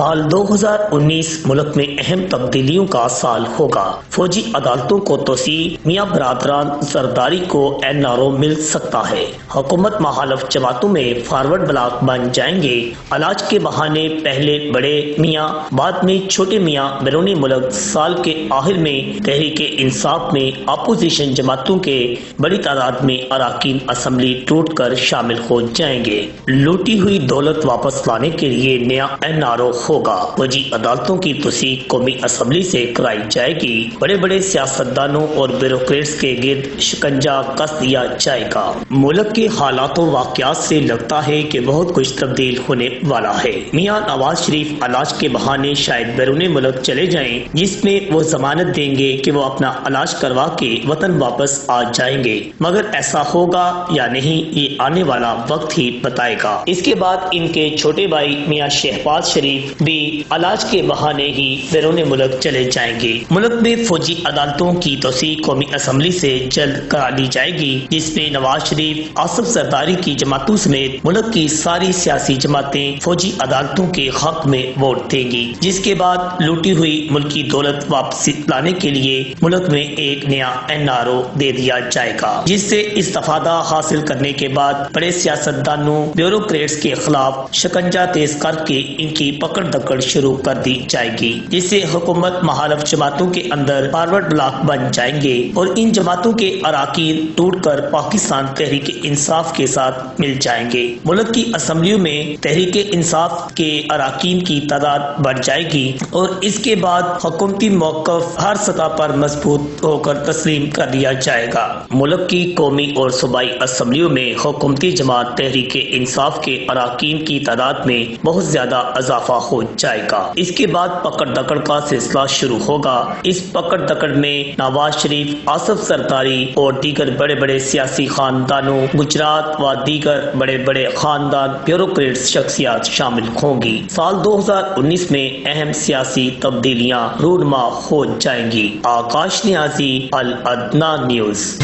سال 2019 ملک میں اہم تبدیلیوں کا سال ہوگا۔ فوجی عدالتوں کو توسیع، میاں برادران زرداری کو NRO مل سکتا ہے۔ حکومت مخالف جماعتوں میں فارورڈ بلاک بن جائیں گے۔ علاج کے بہانے پہلے بڑے میاں بعد میں چھوٹے میاں بیرونی ملک۔ سال کے آخر میں تحریک انصاف میں اپوزیشن جماعتوں کے بڑی تعداد میں اراکین اسمبلی ٹوٹ کر شامل ہو جائیں گے۔ لوٹی ہوئی دولت واپس لانے کے لیے نیا NRO ہوگا۔ فوجی عدالتوں کی توسیع قومی اسمبلی سے کرائی جائے گی۔ بڑے بڑے سیاستدانوں اور بیوروکریٹس کے گرد شکنجہ کس دیا جائے گا۔ ملک کے حالات و واقعات سے لگتا ہے کہ بہت کچھ تبدیل ہونے والا ہے۔ میاں نواز شریف علاج کے بہانے شاید بیرون ملک چلے جائیں، جس میں وہ ضمانت دیں گے کہ وہ اپنا علاج کروا کے وطن واپس آ جائیں گے، مگر ایسا ہوگا یا نہیں یہ آنے والا وقت ہی بتائے گا۔ اس کے بعد ان کے چھوٹے بھائی میاں شہباز شریف بھی علاج کے بہانے ہی بیرون ملک چلے جائیں گے۔ ملک میں فوجی عدالتوں کی توسیع قومی اسمبلی سے جلد کرا لی جائے گی، جس میں نواز شریف، آصف زرداری کی جماعتوں سمیت ملک کی ساری سیاسی جماعتیں فوجی عدالتوں کے حق میں ووٹ دیں گی، جس کے بعد لوٹی ہوئی ملکی دولت واپس لانے کے لیے ملک میں ایک نیا NRO دے دیا جائے گا، جس سے استفادہ حاصل کرنے کے بعد بڑے سیاستدانوں، بیوروکریٹس کے خلاف شکنجہ تیز کر کے ان کی پکڑ دکڑ شروع کر دی جائے گی، جس سے حکومت مخالف جماعتوں کے اندر فارورڈ بلاک بن جائیں گے اور ان جماعتوں کے اراکین ٹوٹ کر پاکستان تحریک انصاف کے ساتھ مل جائیں گے۔ ملک کی اسمبلیوں میں تحریک انصاف کے اراکین کی تعداد بڑھ جائے گی اور اس کے بعد حکومتی موقف ہر سطح پر مضبوط ہو کر تسلیم کر لیا جائے گا۔ ملک کی قومی اور صوبائی اسمبلیوں میں حکومتی جماعت تحریک انصاف کے اراکین کی تعداد میں بہت زیادہ اضافہ ہو جائے گا۔ اس کے بعد پکڑ دکڑ کا سلسلہ شروع ہوگا۔ اس پکڑ دکڑ میں نواز شریف، آصف زرداری اور دیگر بڑے بڑے سیاسی خاندانوں، گجرات و دیگر بڑے بڑے خاندان، بیوروکریٹس شخصیات شامل ہوں گی۔ سال 2019 میں اہم سیاسی تبدیلیاں رونما ہو جائیں گی۔ آکاش نیازی، الادنیٰ نیوز۔